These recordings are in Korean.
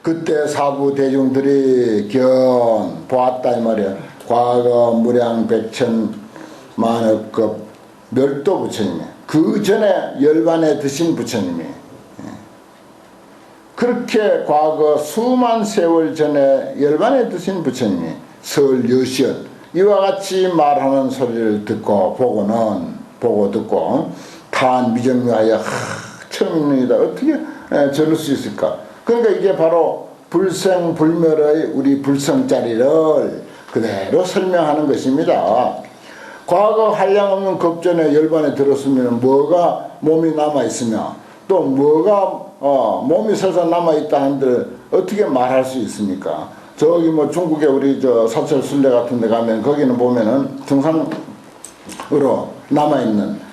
그때 사부 대중들이 견 보았다 이 말이야. 과거 무량 백천 만억급 멸도 부처님이 그 전에 열반에 드신 부처님이 그렇게 과거 수만 세월 전에 열반에 드신 부처님이 설여시언 이와 같이 말하는 소리를 듣고 보고 듣고 탄 미정유하여 처음입니다. 어떻게 저럴 수 있을까? 그러니까 이게 바로 불생불멸의 우리 불성자리를 그대로 설명하는 것입니다. 과거 한량없는 급전에 열반에 들었으면 뭐가 몸이 남아있으며 또 뭐가 몸이 서서 남아있다 한들 어떻게 말할 수 있습니까? 저기 뭐 중국에 우리 저 사철순례 같은 데 가면 거기는 보면은 정상으로 남아있는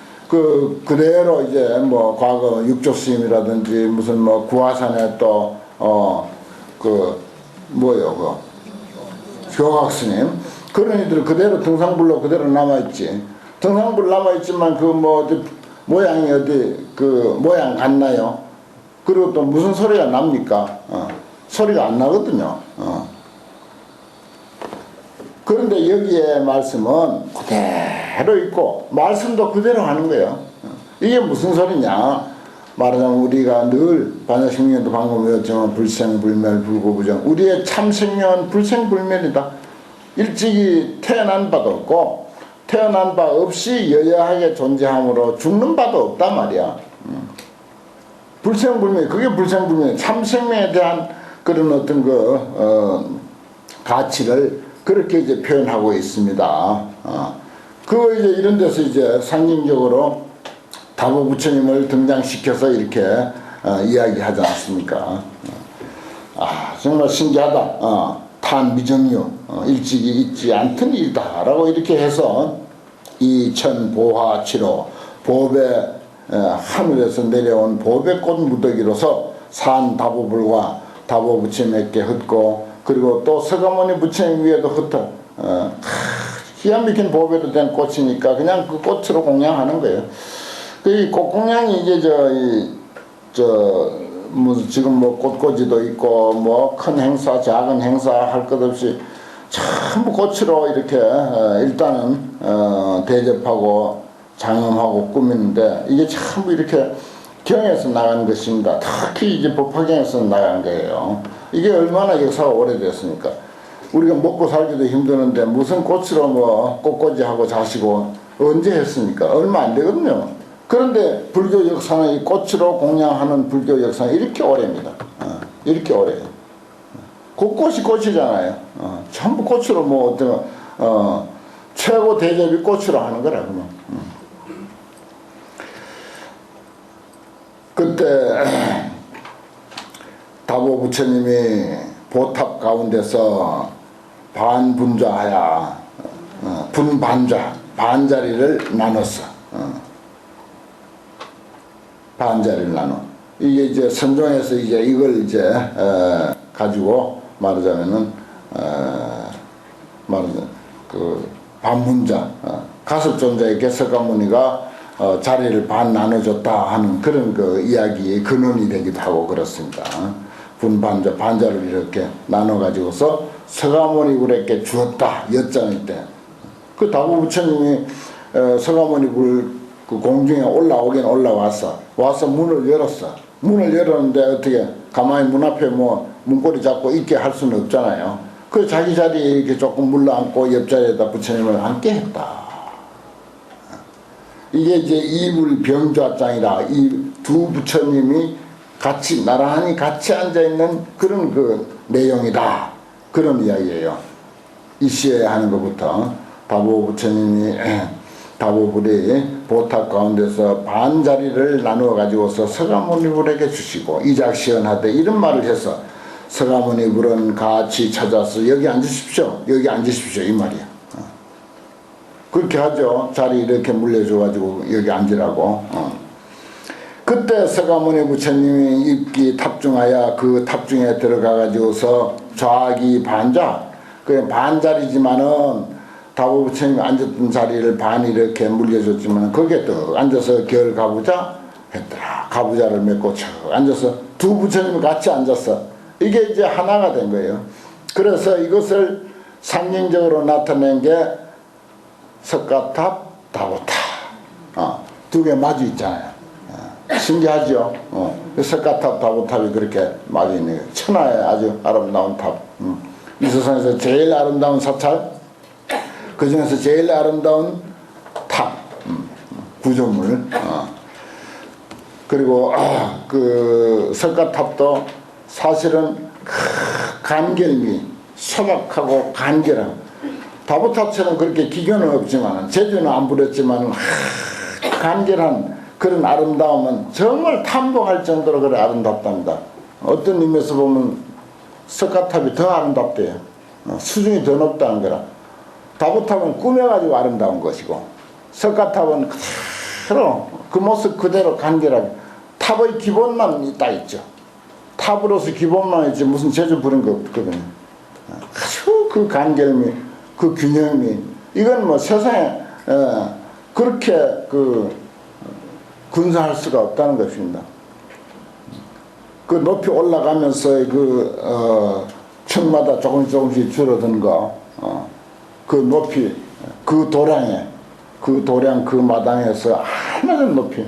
그대로 이제 뭐 과거 육조스님이라든지 무슨 뭐 구화산에 또 교각스님 그런 이들 그대로 등상불로 그대로 남아있지. 등상불 남아있지만 그 뭐 모양이 어디 그 모양 같나요? 그리고 또 무슨 소리가 납니까? 소리가 안 나거든요. 그런데 여기에 말씀은 그대로 있고 말씀도 그대로 하는 거예요. 이게 무슨 소리냐? 말하자면 우리가 늘 반야식명도 방금 외웠지만 불생불멸 불고부정 우리의 참 생명은 불생불멸이다. 일찍이 태어난 바도 없고 태어난 바 없이 여여하게 존재함으로 죽는 바도 없단 말이야. 불생불멸 그게 불생불멸 참 생명에 대한 그런 어떤 가치를 그렇게 이제 표현하고 있습니다. 그거 이제 이런 데서 이제 상징적으로 다보 부처님을 등장시켜서 이렇게 이야기하지 않습니까? 정말 신기하다. 탄 미정유 일찍이 있지 않던 일이다 라고 이렇게 해서 이천보화치로 보배 하늘에서 내려온 보배꽃 무더기로서 산 다보불과 다보 부처님에게 흩고 그리고 또 서가모니 부처님 위에도 흩어 기가 막힌 보배로 된 꽃이니까 그냥 그 꽃으로 공양하는 거예요. 그 꽃공양이 이게 지금 뭐 꽃꽂이도 있고 뭐 큰 행사 작은 행사 할 것 없이 전부 꽃으로 이렇게 일단은 대접하고 장엄하고 꾸미는데 이게 전부 이렇게 경에서 나간 것입니다. 특히 이제 법화경에서 나간 거예요. 이게 얼마나 역사가 오래됐습니까? 우리가 먹고 살기도 힘드는데 무슨 꽃으로 뭐 꽃꽂이하고 자시고 언제 했습니까? 얼마 안 되거든요. 그런데 불교 역사는 이 꽃으로 공양하는 불교 역사는 이렇게 오래입니다. 이렇게 오래. 곳곳이 꽃이잖아요. 전부 꽃으로 뭐 어떤 최고 대접이 꽃으로 하는 거라 그러면. 그때 다보 부처님이 보탑 가운데서 반분좌하야 분반좌 반자리를 나눴어. 반자리를 나눠. 이게 이제 선종에서 이제 이걸 이제 가지고 말하자면은 그 반문자 가섭존자에게 서가모니가 자리를 반 나눠줬다 하는 그런 그 이야기의 근원이 되기도 하고 그렇습니다. 분반자 반자를 이렇게 나눠 가지고서 서가모니 굴에게 주었다 엿장일 때 그 다보 부처님이 서가모니 굴 그 공중에 올라오긴 올라왔어. 와서 문을 열었어. 문을 열었는데 어떻게 가만히 문 앞에 뭐 문고리 잡고 있게 할 수는 없잖아요. 그 자기 자리에 이렇게 조금 물러앉고 옆자리에다 부처님을 앉게 했다. 이게 이제 이불병좌장이라 이 두 부처님이 같이 나란히 같이 앉아있는 그런 그 내용이다. 그런 이야기예요. 이시에 하는 것부터 다보 부처님이 다보불이 보탑 가운데서 반자리를 나누어 가지고서 서가모니불에게 주시고 이작시연하되 이런 말을 해서 서가모니불은 같이 찾아서 여기 앉으십시오. 여기 앉으십시오. 이 말이야. 그렇게 하죠. 자리 이렇게 물려줘 가지고 여기 앉으라고. 그때 서가모니 부처님이 입기 탑중하여 그 탑중에 들어가 가지고서 좌기 반자 그 반자리지만은 다보 부처님이 앉았던 자리를 반 이렇게 물려줬지만 거기에 또 앉아서 결 가부자 했더라. 가부자를 맺고 쳐 앉아서 두 부처님이 같이 앉았어. 이게 이제 하나가 된 거예요. 그래서 이것을 상징적으로 나타낸 게 석가탑, 다보탑. 두 개 마주 있잖아요. 신기하죠? 석가탑, 다보탑이 그렇게 마주 있는 거예요. 천하의 아주 아름다운 탑. 이 세상에서 제일 아름다운 사찰, 그 중에서 제일 아름다운 탑, 구조물. 그리고 그 석가탑도 사실은 간결미, 소박하고 간결하고, 다보탑처럼 그렇게 기교는 없지만, 재주는 안 부렸지만 간결한 그런 아름다움은 정말 탐복할 정도로 그래 아름답답니다. 어떤 의미에서 보면 석가탑이 더 아름답대요. 수준이 더 높다는 거라. 다보탑은 꾸며가지고 아름다운 것이고, 석가탑은 그대로 그 모습 그대로 간결하게 탑의 기본만 딱 있죠. 탑으로서 기본만 있지 무슨 재주 부린 거 없거든요. 아주 그 간결미, 그 균형미, 이건 뭐 세상에 그렇게 그 근사할 수가 없다는 것입니다. 그 높이 올라가면서 그 층마다 조금씩 줄어든 거, 그 높이, 그 도량에, 그 도량 그 마당에서 하나는 높이,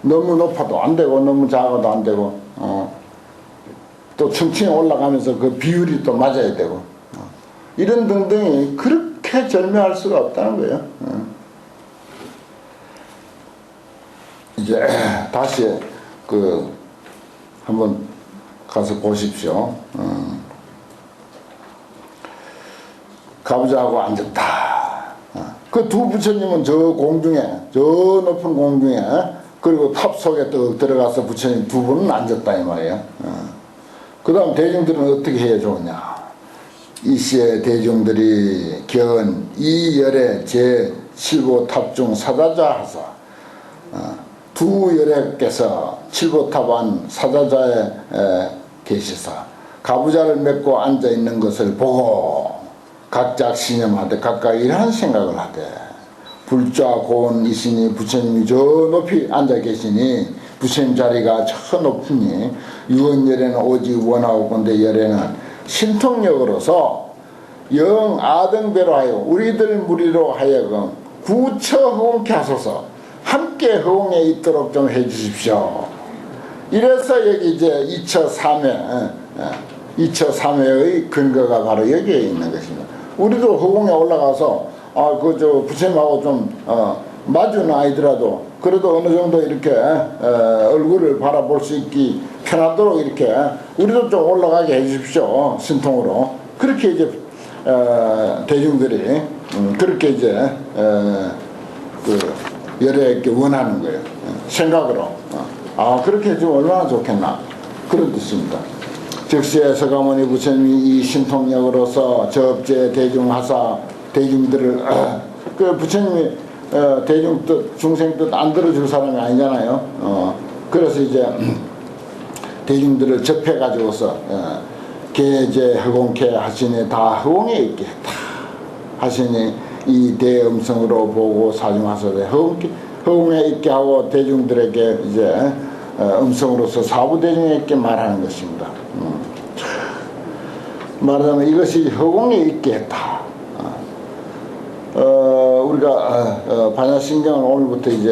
너무 높아도 안 되고 너무 작아도 안 되고, 또 층층이 올라가면서 그 비율이 또 맞아야 되고, 이런 등등이 그렇게 절묘할 수가 없다는 거예요. 이제 다시 그 한번 가서 보십시오. 가부좌하고 앉았다. 그 두 부처님은 저 공중에, 저 높은 공중에, 그리고 탑 속에 또 들어가서 부처님 두 분은 앉았다 이 말이에요. 그 다음 대중들은 어떻게 해야 좋으냐. 이시의 대중들이 견 이열의 제7보탑 중 사자자 하사, 두 열애께서 칠보탑안 사자자에 계시사 가부좌를 맺고 앉아있는 것을 보고 각자 신념하되 각각 이러한 생각을 하되, 불좌 고원이시니 부처님이 저 높이 앉아 계시니 부처님 자리가 저 높으니 유언열애는 오직 원하고 본데 열애는 신통력으로서 영 아등배로 하여 우리들 무리로 하여금 구처 허공케 하소서, 함께 허공에 있도록 좀 해주십시오. 이래서 여기 이제 2처 3회, 2처 3회의 근거가 바로 여기에 있는 것입니다. 우리도 허공에 올라가서 부처님하고 좀 마주는 아니더라도 그래도 어느 정도 이렇게 얼굴을 바라볼 수 있기 편하도록 이렇게 우리도 좀 올라가게 해주십시오. 신통으로. 그렇게 이제 대중들이 그렇게 이제 그 열애에게 원하는 거예요. 생각으로. 그렇게 해주면 얼마나 좋겠나. 그런 뜻입니다. 즉시에 서가모니 부처님이 이 신통력으로서 저업제 대중하사 대중들을 그 부처님이 대중 뜻, 중생 뜻 안 들어줄 사람이 아니잖아요. 그래서 이제 대중들을 접해가지고서 계제 허공케 하시니 다 허공에 있게 했다 하시니 이 대음성으로 보고 사중하소서 허공에 있게 하고 대중들에게 이제 음성으로서 사부대중에게 말하는 것입니다. 말하자면 이것이 허공에 있게 했다. 우리가 반야신경을 오늘부터 이제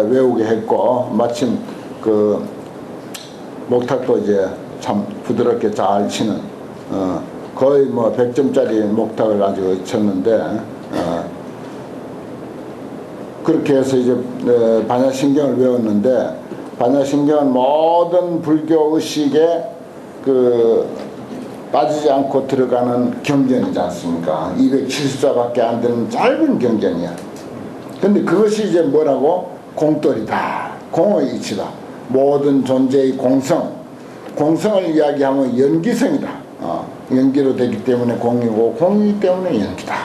외우게 했고, 마침 그 목탁도 이제 참 부드럽게 잘 치는 거의 뭐 100점짜리 목탁을 가지고 쳤는데, 그렇게 해서 이제 반야신경을 외웠는데, 반야신경은 모든 불교 의식에 그 빠지지 않고 들어가는 경전이지 않습니까? 270자밖에 안 되는 짧은 경전이야. 근데 그것이 이제 뭐라고? 공돌이다. 공의 이치다. 모든 존재의 공성. 공성을 이야기하면 연기성이다. 연기로 되기 때문에 공이고, 공이기 때문에 연기다.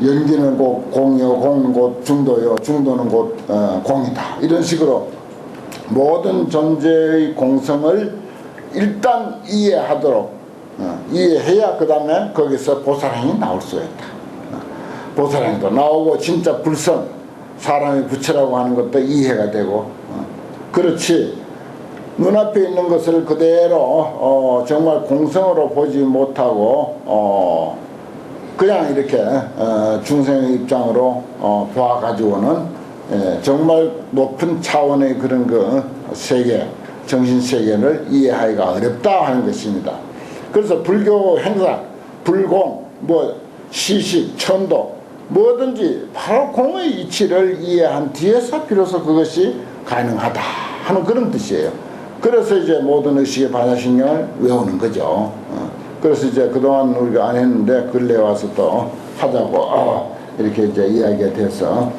연기는 곧 공이요, 공은 곧 중도요, 중도는 곧 공이다. 이런 식으로 모든 존재의 공성을 일단 이해하도록 이해해야 그 다음에 거기서 보살행이 나올 수가 있다. 보살행도 나오고 진짜 불성, 사람이 부처라고 하는 것도 이해가 되고, 그렇지 눈앞에 있는 것을 그대로 정말 공성으로 보지 못하고 그냥 이렇게 중생의 입장으로 봐가지고는 정말 높은 차원의 그런 그 세계, 정신세계를 이해하기가 어렵다 하는 것입니다. 그래서 불교 행사, 불공, 시식, 천도 뭐든지 바로 공의 이치를 이해한 뒤에서 비로소 그것이 가능하다 하는 그런 뜻이에요. 그래서 이제 모든 의식의 반야신경을 외우는 거죠. 그래서 이제 그동안 우리가 안 했는데 근래에 와서 또 하자고 이렇게 이제 이야기가 돼서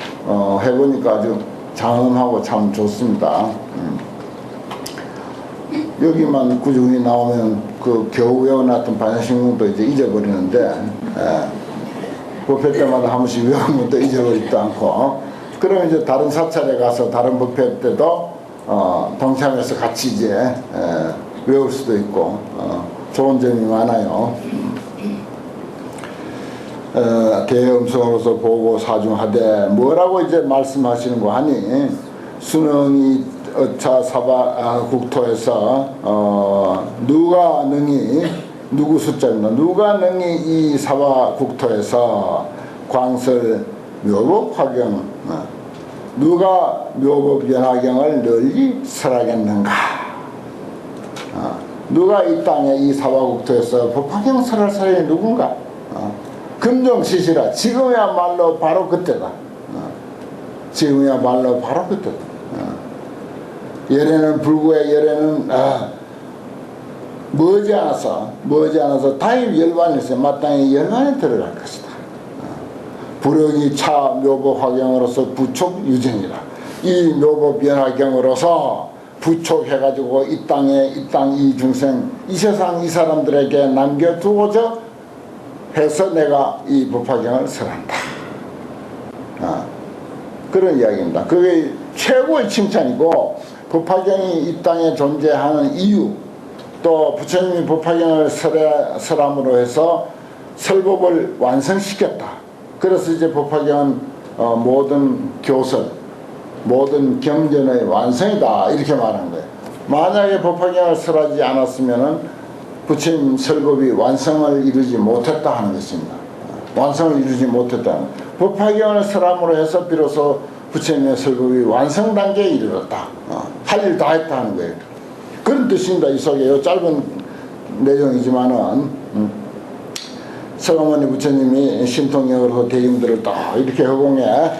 해보니까 아주 장엄하고 참 좋습니다. 여기만 꾸준히 나오면 그 겨우 외워놨던 반야신경도 이제 잊어버리는데 법회 때마다 한 번씩 외운 것도 잊어버리지도 않고, 그러면 이제 다른 사찰에 가서 다른 법회 때도 동참해서 같이 이제 외울 수도 있고 좋은 점이 많아요. 대음성으로서 보고 사중하되 뭐라고 이제 말씀하시는 거 하니, 수능이 어차 사바 국토에서 누가 능히, 누구 숫자입니다. 누가 능히 이 사바 국토에서 광설 묘법 화경, 누가 묘법 연화경을 널리 설하겠는가? 누가 이 땅에 이 사바 국토에서 법화경 설할 사람이 누군가? 금정시시라. 지금이야말로 바로 그때다. 지금이야말로 바로 그때다. 열에는 불구에 열에는 머지않아서 다임 열반에서 마땅히 열반에 들어갈 것이다. 불역이 차 묘법 화경으로서 부촉 유전이라. 이 묘법 연화경으로서 부촉해가지고 이 땅에 이 중생 이 세상 이 사람들에게 남겨두고자 해서 내가 이 법화경을 설한다. 그런 이야기입니다. 그게 최고의 칭찬이고, 법화경이 이 땅에 존재하는 이유, 또 부처님이 법화경을 설함으로 해서 설법을 완성시켰다. 그래서 이제 법화경은 모든 교설, 모든 경전의 완성이다, 이렇게 말한 거예요. 만약에 법화경을 설하지 않았으면은 부처님 설법이 완성을 이루지 못했다 하는 것입니다. 완성을 이루지 못했다. 법화경을 설함으로 해서 비로소 부처님의 설법이 완성 단계에 이르렀다. 할 일 다 했다 하는 거예요. 그런 뜻입니다. 이 속에 요 짧은 내용이지만은 서가모니 부처님이 신통력으로 대중들을 또 이렇게 허공에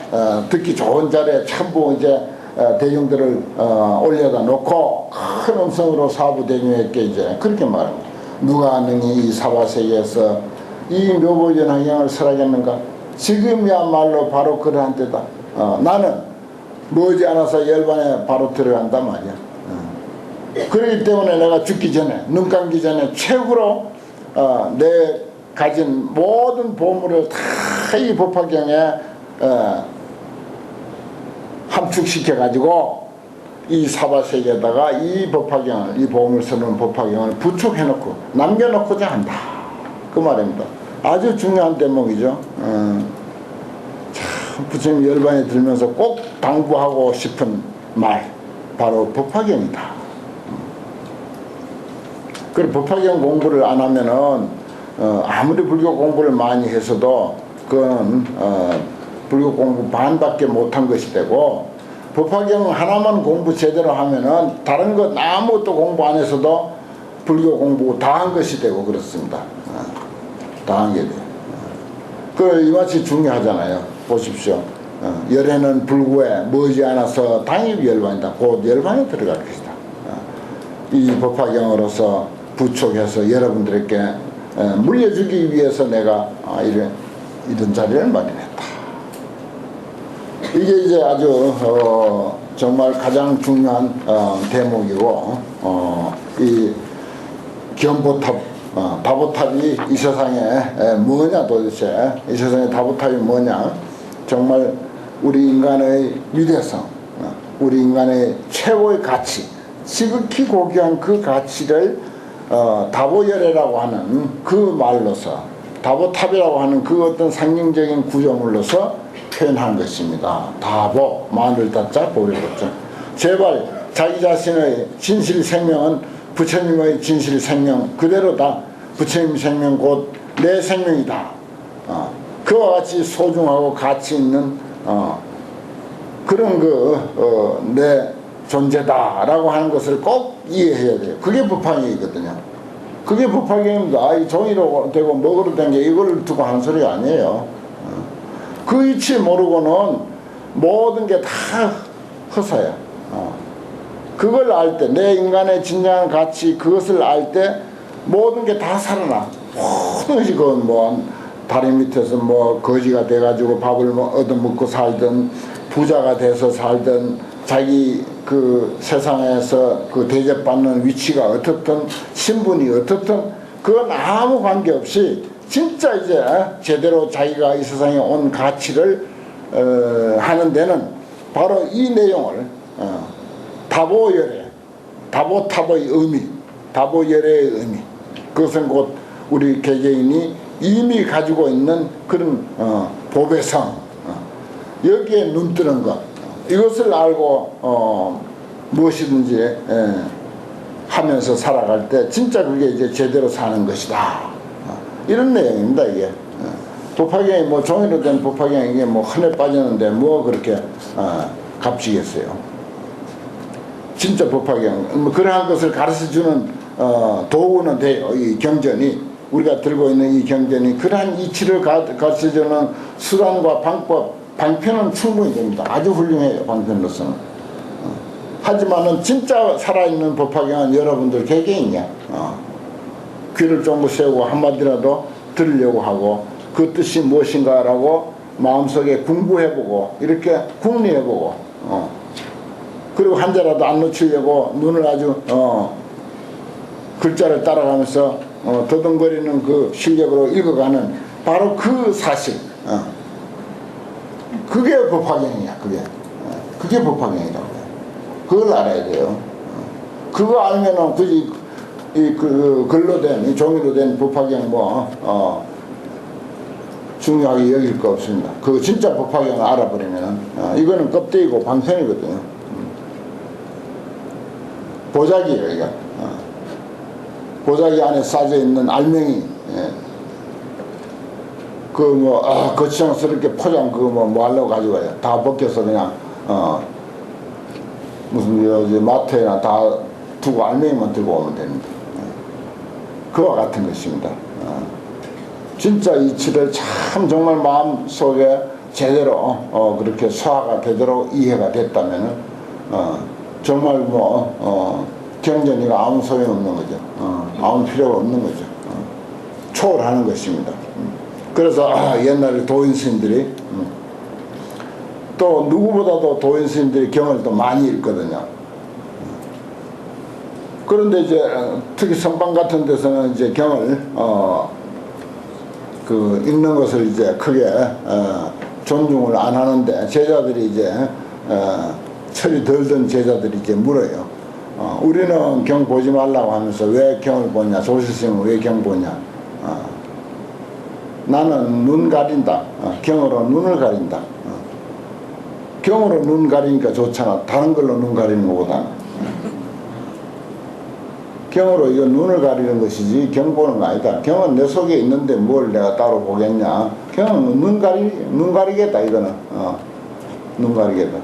듣기 좋은 자리에 전부 이제 대중들을 올려다 놓고 큰 음성으로 사부 대중에게 이제 그렇게 말합니다. 누가 능히 이 사바세계에서 이 묘보연화경을 설하겠는가? 지금이야말로 바로 그러한 때다. 나는 머지않아서 열반에 바로 들어간단 말이야. 그렇기 때문에 내가 죽기 전에, 눈 감기 전에 최고로 내 가진 모든 보물을 다 이 법화경에 함축시켜 가지고 이 사바세계에다가 이 법화경을, 이 보물 쓰는 법화경을 부축해 놓고 남겨놓고자 한다, 그 말입니다. 아주 중요한 대목이죠. 참 부처님 열반에 들면서 꼭 당부하고 싶은 말, 바로 법화경이다. 그 법화경 공부를 안 하면은 아무리 불교 공부를 많이 했어도 그건 불교 공부 반밖에 못한 것이 되고, 법화경 하나만 공부 제대로 하면은 다른 것 아무것도 공부 안 했어도 불교 공부 다 한 것이 되고 그렇습니다. 다 한 게 돼요. 그 이맛이 중요하잖아요. 보십시오. 열에는 불구에 머지않아서 당입 열반이다. 곧 열반에 들어갈 것이다. 이 법화경으로서 부촉해서 여러분들에게 물려주기 위해서 내가 이런 자리를 마련했다. 이게 이제 아주 정말 가장 중요한 대목이고, 이 견보탑, 다보탑이 이 세상에 뭐냐, 도대체 이 세상에 다보탑이 뭐냐, 정말 우리 인간의 위대성, 우리 인간의 최고의 가치, 지극히 고귀한 그 가치를 다보열애라고 하는 그 말로서, 다보탑이라고 하는 그 어떤 상징적인 구조물로서 표현한 것입니다. 다보, 마늘 다자, 보리보자. 제발 자기 자신의 진실 생명은 부처님의 진실 생명 그대로다. 부처님 생명 곧 내 생명이다. 그와 같이 소중하고 가치 있는 그런 내 존재다라고 하는 것을 꼭 이해해야 돼요. 그게 법화경이거든요. 그게 법화경입니다. 이 종이로 되고 먹으로 된 게 이걸 두고 하는 소리가 아니에요. 그 이치 모르고는 모든 게 다 허사야. 그걸 알 때, 내 인간의 진정한 가치 그것을 알 때 모든 게 다 살아나. 모든 것이 다리 밑에서 거지가 돼가지고 밥을 얻어먹고 살든 부자가 돼서 살든 자기 그 세상에서 그 대접받는 위치가 어떻든 신분이 어떻든 그건 아무 관계없이 진짜 이제 제대로 자기가 이 세상에 온 가치를 하는 데는 바로 이 내용을 다보열애, 다보탑의 의미, 다보열애의 의미 그것은 곧 우리 개개인이 이미 가지고 있는 그런 법의 성 여기에 눈뜨는 것 이것을 알고 무엇이든지 하면서 살아갈 때 진짜 그게 이제 제대로 사는 것이다. 이런 내용입니다. 이게 법화경이 종이로 된 법화경이 이게 흔해 빠졌는데 그렇게 값지겠어요. 진짜 법화경 그러한 것을 가르쳐주는 도구는 돼요. 이 경전이 우리가 들고 있는 이 경전이 그러한 이치를 가르쳐주는 수단과 방법 방편은 충분히 됩니다. 아주 훌륭해요. 방편으로서는. 하지만은 진짜 살아있는 법화경은 여러분들 개개인이야. 귀를 쫑긋 세우고 한마디라도 들으려고 하고 그 뜻이 무엇인가라고 마음속에 공부해보고 이렇게 궁리해보고 그리고 한 자라도 안 놓치려고 눈을 아주 글자를 따라가면서 더듬거리는 그 실력으로 읽어가는 바로 그 사실 그게 법화경이야. 그게 법화경이라고 해요. 그걸 알아야 돼요. 그거 알면은 굳이 그 글로 된 이 종이로 된 법화경 중요하게 여길 거 없습니다. 그 진짜 법화경을 알아버리면은 이거는 껍데기고 방편이거든요. 보자기예요. 이거 보자기 안에 싸져 있는 알맹이 거창스럽게 포장 뭐 하려고 가지고 와요. 다 벗겨서 그냥 무슨 마트에나 다 두고 알맹이만 들고 오면 됩니다. 그와 같은 것입니다. 진짜 이치를 참 정말 마음속에 제대로 그렇게 소화가 되도록 이해가 됐다면은 정말 경전이가 아무 소용없는 거죠. 아무 필요가 없는 거죠. 초월하는 것입니다. 그래서 옛날에 도인 스님들이 또 누구보다도 도인 스님들이 경을 또 많이 읽거든요. 그런데 이제 특히 선방 같은 데서는 이제 경을 읽는 것을 이제 크게 존중을 안 하는데 제자들이 이제 철이 덜 든 제자들이 이제 물어요. 우리는 경 보지 말라고 하면서 왜 경을 보냐? 조실스님은 왜 경 보냐? 나는 눈 가린다. 경으로 눈을 가린다. 경으로 눈 가리니까 좋잖아. 다른 걸로 눈 가리는 것보다. 경으로 이거 눈을 가리는 것이지 경 보는 거 아니다. 경은 내 속에 있는데 뭘 내가 따로 보겠냐. 경은 눈 가리겠다 이거는. 눈 가리겠다.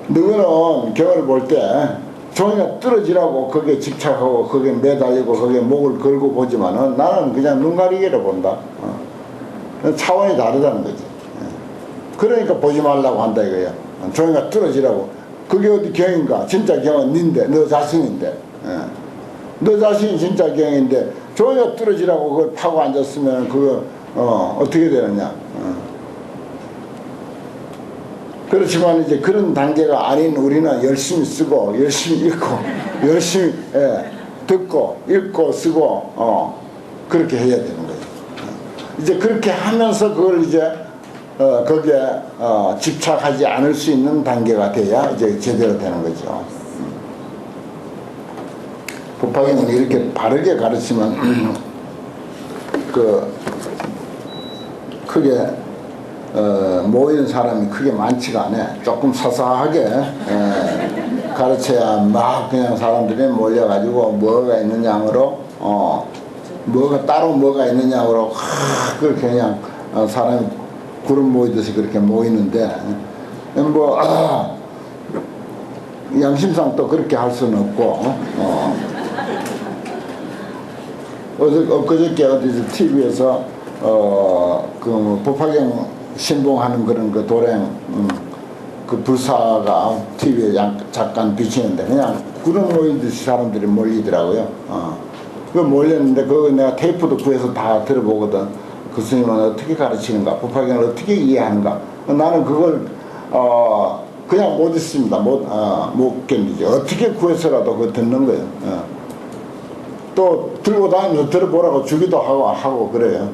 너는 경을 볼 때 종이가 떨어지라고 거기에 집착하고 거기에 매달리고 거기에 목을 걸고 보지만은 나는 그냥 눈 가리개로 본다. 차원이 다르다는 거지. 그러니까 보지 말라고 한다 이거야. 종이가 떨어지라고. 그게 어디 경인가? 진짜 경은 닌데 너 자신인데. 너 자신이 진짜 경인데 종이가 떨어지라고 그걸 파고 앉았으면 그거 어떻게 되느냐. 그렇지만 이제 그런 단계가 아닌 우리는 열심히 쓰고 열심히 읽고 열심히 듣고 읽고 쓰고 그렇게 해야 되는 거예요. 이제 그렇게 하면서 그걸 이제 거기에 집착하지 않을 수 있는 단계가 돼야 이제 제대로 되는 거죠. 법화경은 이렇게 바르게 가르치면 크게 모이는 사람이 크게 많지가 않아. 조금 사사하게 가르쳐야 막 그냥 사람들이 몰려가지고 뭐가 있는 양으로 뭐가 따로 뭐가 있는 양으로 그렇게 그냥 사람이 구름 모이듯이 그렇게 모이는데 뭐 양심상 또 그렇게 할 수는 없고 엊그저께 어디서 TV에서 그 법화경 신봉하는 그런 그 도랭 그 불사가 TV에 잠깐 비치는데 그냥 구름 모이듯이 사람들이 몰리더라고요. 그 몰렸는데 그거 내가 테이프도 구해서 다 들어보거든. 그 스님은 어떻게 가르치는가, 법화경을 어떻게 이해하는가. 나는 그걸 그냥 못 있습니다. 못 견디죠. 어떻게 구해서라도 그거 듣는 거예요. 또 들고 다니면서 들어보라고 주기도 하고 그래요.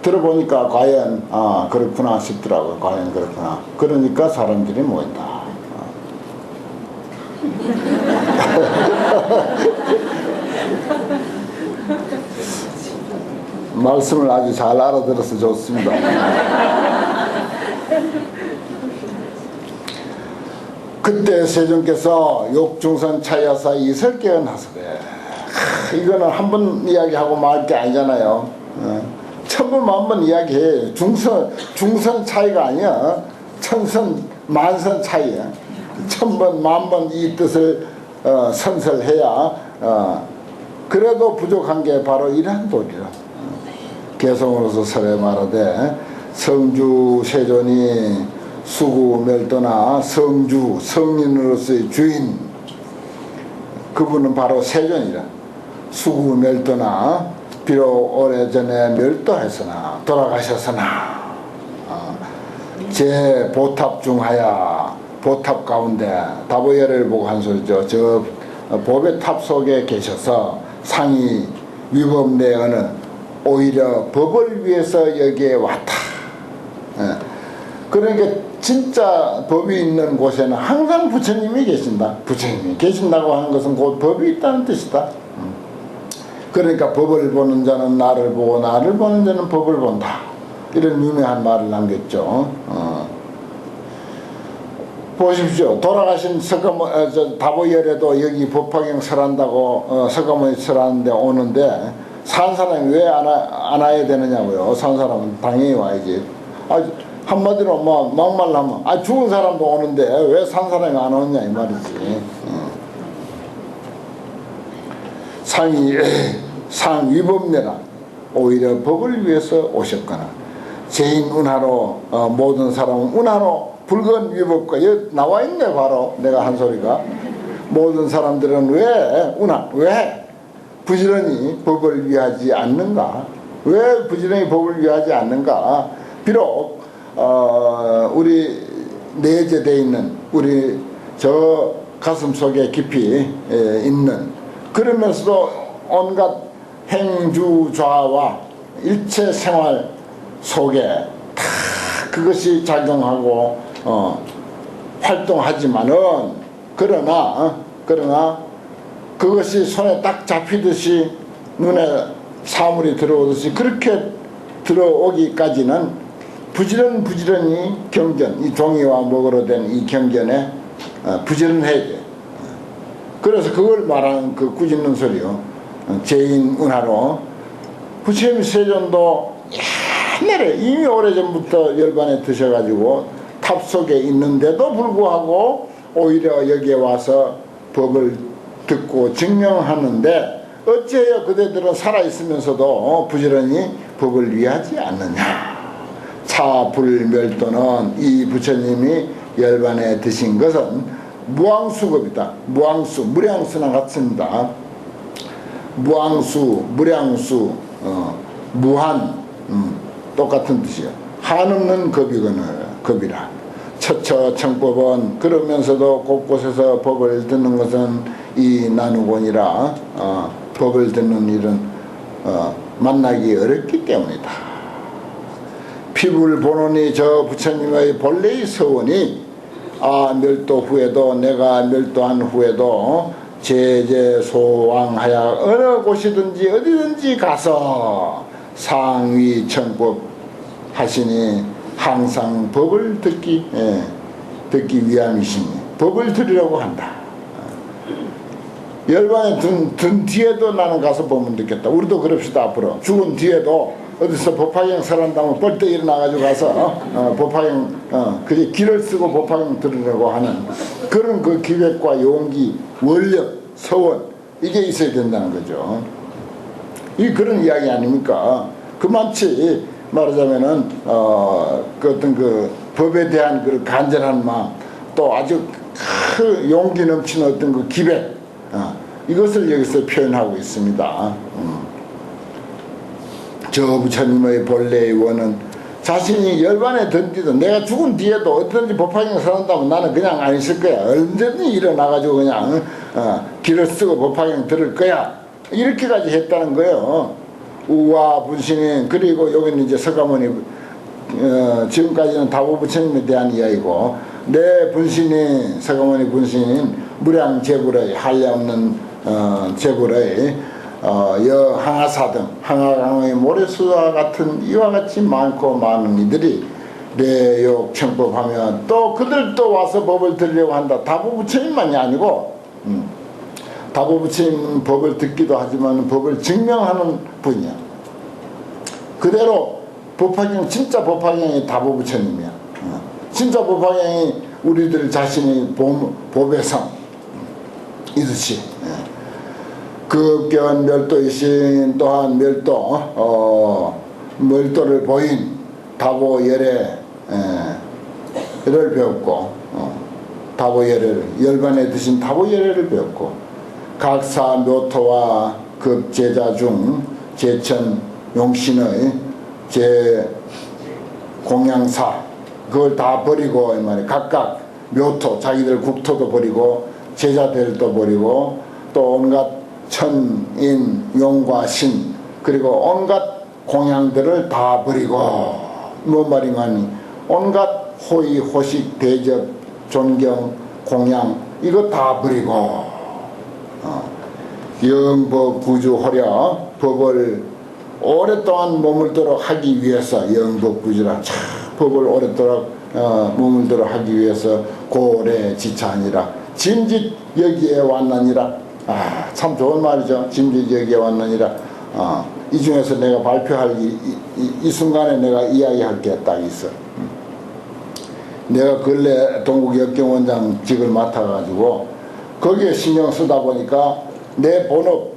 들어보니까 과연 그렇구나 싶더라고요. 과연 그렇구나. 그러니까 사람들이 모인다. 말씀을 아주 잘 알아들어서 좋습니다. 그때 세존께서 욕중선 차야사 이설계언 하소대. 이거는 한 번 이야기하고 말 게 아니잖아요. 천번 만번 이야기해. 중선 차이가 아니야. 천선 만선 차이야. 천번 만번 이 뜻을 선설해야 그래도 부족한 게 바로 이러한 도리라. 개성으로서 설에 말하되 성주 세존이 수구 멸도나 성주 성인으로서의 주인 그분은 바로 세존이라. 수구 멸도나 비록 오래전에 멸도했으나 돌아가셨으나 제 보탑 중하야 보탑 가운데 다보예를 보고 한 소리죠. 저 법의 탑 속에 계셔서 상이 위법내어는 오히려 법을 위해서 여기에 왔다. 그러니까 진짜 법이 있는 곳에는 항상 부처님이 계신다. 부처님이 계신다고 하는 것은 곧 법이 있다는 뜻이다. 그러니까 법을 보는 자는 나를 보고 나를 보는 자는 법을 본다. 이런 유명한 말을 남겼죠. 보십시오. 돌아가신 다보열에도 여기 법화경 설한다고 석가모니 설하는데 오는데 산 사람이 왜 안 와야 되느냐고요. 산 사람은 당연히 와야지. 한마디로 뭐 막말로 하면 죽은 사람도 오는데 왜 산 사람이 안 오느냐 이 말이지. 상 위법내라. 오히려 법을 위해서 오셨거나 죄인 운하로 모든 사람은 운하로 불건 위법과 여기 나와 있네. 바로 내가 한 소리가 모든 사람들은 왜 부지런히 법을 위하지 않는가? 왜 부지런히 법을 위하지 않는가? 비록 우리 내재되어 있는 우리 저 가슴 속에 깊이 있는 그러면서도 온갖 행주좌와 일체 생활 속에 다 그것이 작용하고 활동하지만은 그러나 그것이 손에 딱 잡히듯이 눈에 사물이 들어오듯이 그렇게 들어오기까지는 부지런히 경전, 이 종이와 목으로 된 이 경전에 부지런해야 돼. 그래서 그걸 말하는 그 꾸짖는 소리요. 죄인 운하로 부처님 세존도 옛날에 이미 오래전부터 열반에 드셔가지고 탑 속에 있는데도 불구하고 오히려 여기에 와서 법을 듣고 증명하는데 어찌해요 그대들은 살아있으면서도 부지런히 법을 위하지 않느냐. 차불멸도는 이 부처님이 열반에 드신 것은 무앙수급이다. 무앙수, 무량수나 같습니다. 무앙수, 무량수, 무한 똑같은 뜻이요. 한없는 급이라. 처처청법은 그러면서도 곳곳에서 법을 듣는 것은 이 나누곤이라 법을 듣는 일은 만나기 어렵기 때문이다. 피부를 보노니 저 부처님의 본래의 서원이 멸도 후에도 내가 멸도한 후에도 제제소왕하야 어느 곳이든지 어디든지 가서 상위청법 하시니 항상 법을 듣기 위함이시니 법을 들으려고 한다. 열반에 든 뒤에도 나는 가서 보면 되겠다. 우리도 그럽시다. 앞으로 죽은 뒤에도 어디서 법화경 설한다면 벌떡 일어나가지고 가서 법화경 그게 길을 쓰고 법화경 들으려고 하는 그런 그 기획과 용기, 원력, 서원 이게 있어야 된다는 거죠. 이 그런 이야기 아닙니까? 그만치 말하자면은 그 어떤 그 법에 대한 그 간절한 마음, 또 아주 큰 용기 넘치는 어떤 그 기백, 이것을 여기서 표현하고 있습니다. 저 부처님의 본래의 원은 자신이 열반에 든디도 내가 죽은 뒤에도 어떤지 법화경을 설한다면 나는 그냥 안 있을 거야. 언제든지 일어나가지고 그냥 길을 쓰고 법화경 들을 거야. 이렇게까지 했다는 거예요. 우와 분신인. 그리고 여기는 이제 서가모니 지금까지는 다보 부처님에 대한 이야기고, 내 분신인 서가모니 분신인 무량재불의 한량없는 재불의 항하사 등 항하강의 모래수와 같은 이와 같이 많고 많은 이들이 내욕 청법하며 또 그들도 와서 법을 들으려고 한다. 다보 부처님만이 아니고 다보 부처님 법을 듣기도 하지만 법을 증명하는 분이야. 그대로 법화경, 진짜 법화경이 다보 부처님이야. 진짜 법화경이 우리들 자신의 법의 성 이듯이 그 업계한 멸도이신 또한 멸도를 보인 다보 예례를 배웠고, 다보 예례를 열반에 드신 다보 예례를 배웠고, 각사 묘토와 급제자 중 제천 용신의 제 공양사 그걸 다 버리고 이 말이야. 각각 묘토 자기들 국토도 버리고 제자들도 버리고 또 온갖 천인 용과 신 그리고 온갖 공양들을 다 버리고, 뭔 말이냐니 온갖 호의 호식 대접 존경 공양 이거 다 버리고 영법 구주하려 법을 오랫동안 머물도록 하기 위해서, 영법 구주라 법을 오랫도록 머물도록 하기 위해서 고래 지차하니라 짐짓 여기에 왔나니라. 참 좋은 말이죠. 짐짓 여기에 왔느니라. 이 중에서 내가 발표할 이 순간에 내가 이야기할 게 딱 있어. 내가 근래 동국역경원장직을 맡아가지고 거기에 신경 쓰다 보니까 내 본업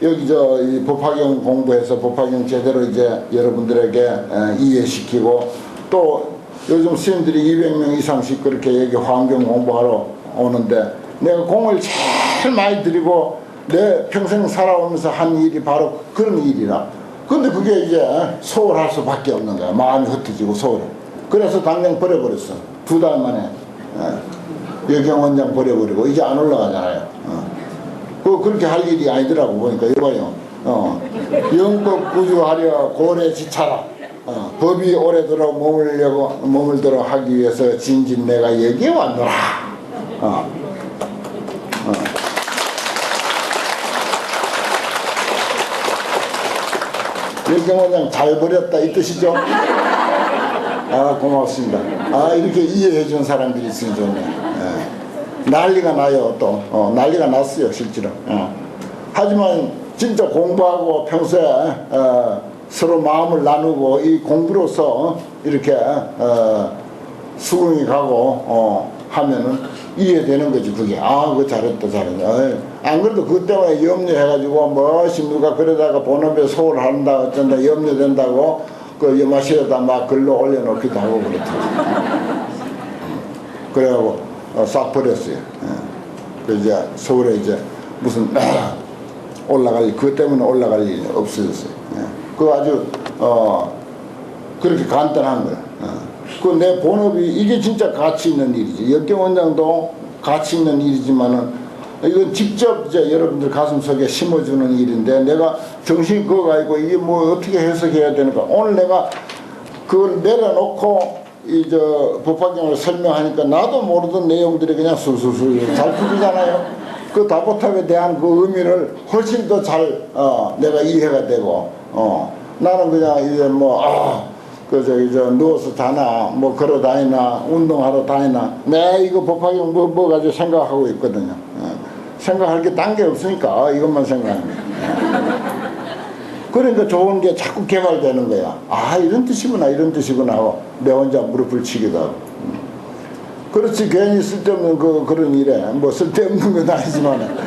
여기 이 법화경 공부해서 법화경 제대로 이제 여러분들에게 이해시키고, 또 요즘 스님들이 200명 이상씩 그렇게 여기 환경 공부하러 오는데 내가 공을 제일 많이 들이고 내 평생 살아오면서 한 일이 바로 그런 일이라. 근데 그게 이제 소홀할 수밖에 없는 거야. 마음이 흩어지고 소홀해. 그래서 당장 버려버렸어. 2달 만에 여경원장 버려버리고 이제 안 올라가잖아요. 그렇게 할 일이 아니더라고. 보니까 이봐요. 영법 구주하려 고래 지차라. 법이 오래도록 머물도록 하기 위해서 진진 내가 여기에 왔노라. 여경원장 잘 버렸다 이 뜻이죠? 고맙습니다. 이렇게 이해해 준 사람들이 있으면 좋네. 난리가 나요. 또 난리가 났어요 실제로. 하지만 진짜 공부하고 평소에 서로 마음을 나누고 이 공부로서 이렇게 수긍이 가고 하면은 이해되는 거지. 그게 그거 잘했다 안 그래도 그것 때문에 염려해가지고 뭐시 누가 그러다가 본업에 소홀한다 어쩐다 염려된다고 그 여마시에다 막 글로 올려놓기도 하고 그렇더라고요. 그래가지고 싹 버렸어요. 그 이제 서울에 이제 무슨 그것 때문에 올라갈 일이 없어졌어요. 그 아주 그렇게 간단한 거예요. 그 내 본업이 이게 진짜 가치 있는 일이지. 역경원장도 가치 있는 일이지만은 이건 직접 이제 여러분들 가슴속에 심어주는 일인데 내가 정신이 그거 가지고 이게 뭐 어떻게 해석해야 되는가. 오늘 내가 그걸 내려놓고 법화경을 설명하니까 나도 모르던 내용들이 그냥 술술술 잘 풀리잖아요. 그 다보탑에 대한 그 의미를 훨씬 더 잘 내가 이해가 되고 나는 그냥 이제 누워서 자나 뭐 걸어 다니나 운동하러 다니나 내 이거 법화경 뭐 가지고 생각하고 있거든요. 생각할 게 딴 게 없으니까 이것만 생각하는 거야. 그러니까 좋은 게 자꾸 개발되는 거야. 아, 이런 뜻이구나, 이런 뜻이구나 하고 내 혼자 무릎을 치기도 하고. 그렇지, 괜히 쓸데없는 그런 일에, 뭐 쓸데없는 건 아니지만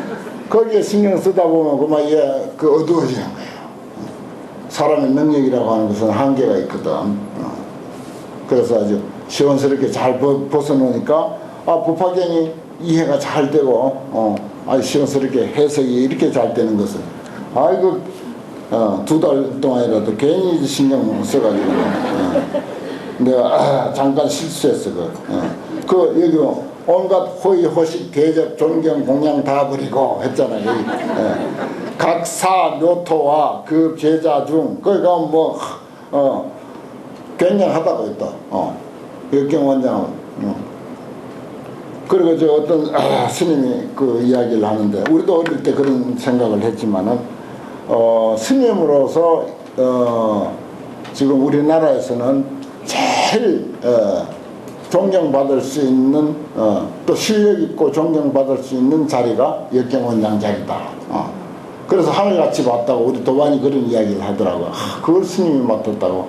거기에 신경 쓰다 보면 그만 어두워지는 거예요. 사람의 능력이라고 하는 것은 한계가 있거든. 그래서 아주 시원스럽게 잘 벗어놓으니까 법화경이 이해가 잘 되고 아주 시원스럽게 해석이 이렇게 잘 되는 것은 아이고 2달 동안이라도 괜히 신경 써가지고 내가 잠깐 실수했어. 여기 온갖 호의 호식 대접 존경 공양 다 버리고 했잖아요. 여기. 각사 묘토와 그 제자 중 거기가 뭐 굉장하다고 했다. 역경원장은. 그리고 저 어떤 스님이 그 이야기를 하는데 우리도 어릴 때 그런 생각을 했지만은 스님으로서 지금 우리나라에서는 제일 존경받을 수 있는 또 실력 있고 존경받을 수 있는 자리가 역경원장 자리다. 그래서 하늘같이 봤다고 우리 도반이 그런 이야기를 하더라고요. 그걸 스님이 맡았다고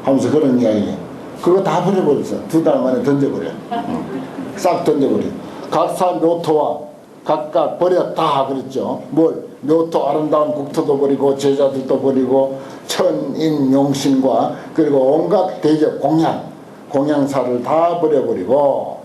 하면서 그런 이야기. 그거 다 버려버렸어. 2달 만에 던져버려. 싹 던져버려. 각사 묘토와 각각 버렸다 그랬죠. 뭘? 묘토 아름다운 국토도 버리고 제자들도 버리고 천인 용신과 그리고 온갖 대접 공양사를 다 버려버리고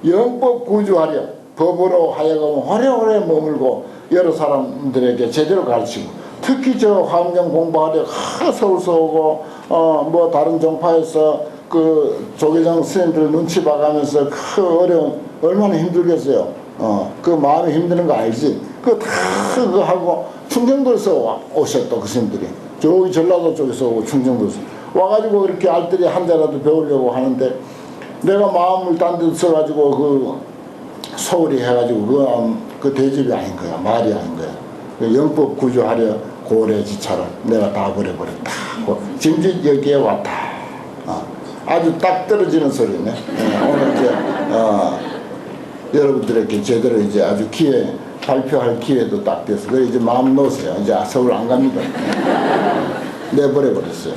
영법 구주하려 법으로 하여금 오래오래 머물고 여러 사람들에게 제대로 가르치고 특히 저 환경 공부하려 서울서 오고 뭐 다른 종파에서 그 조계종 스님들 눈치 봐가면서 그 어려운 얼마나 힘들겠어요. 그 마음이 힘드는 거 알지? 그거 다 그거 하고 충청도에서 오셨다 그 스님들이 저기 전라도 쪽에서 오고 충청도에서 와가지고 이렇게 알뜰히 한 자라도 배우려고 하는데 내가 마음을 딴 데 써가지고 그 소홀히 해가지고 그 대접이 아닌 거야. 말이 아닌 거야. 그 영법 구조하려 고래지차를 내가 다 버려버렸다. 짐짓 여기에 왔다. 아주 딱 떨어지는 소리네. 오늘 이제 여러분들에게 제대로 이제 아주 발표할 기회도 딱 돼서 그래 이제 마음 놓으세요. 이제 서울 안 갑니다. 내버려버렸어요.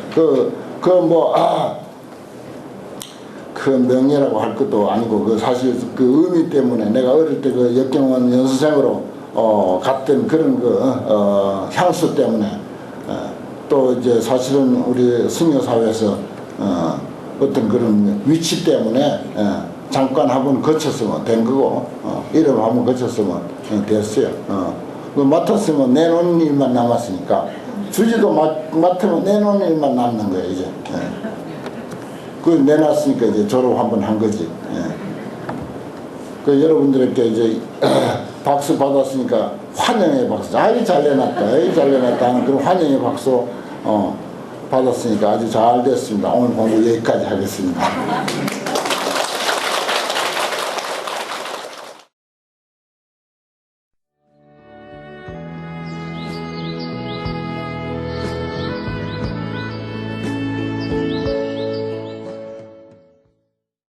그 명예라고 할 것도 아니고 그 사실 그 의미 때문에 내가 어릴 때 그 역경원 연수생으로 갔던 그런 향수 때문에 또 이제 사실은 우리 승려사회에서 어떤 그런 위치 때문에 잠깐 한번 거쳤으면 된 거고 이름 한번 거쳤으면 됐어요. 맡았으면 내놓는 일만 남았으니까 주지도 맡으면 내놓는 일만 남는 거예요 이제. 그 내놨으니까 이제 졸업 한번 한 거지. 그 여러분들에게 이제 박수 받았으니까 환영의 박수. 아이 잘 내놨다, 아이 잘 내놨다 하는 그런 환영의 박수 받았으니까 아주 잘 됐습니다. 오늘 공부 여기까지 하겠습니다.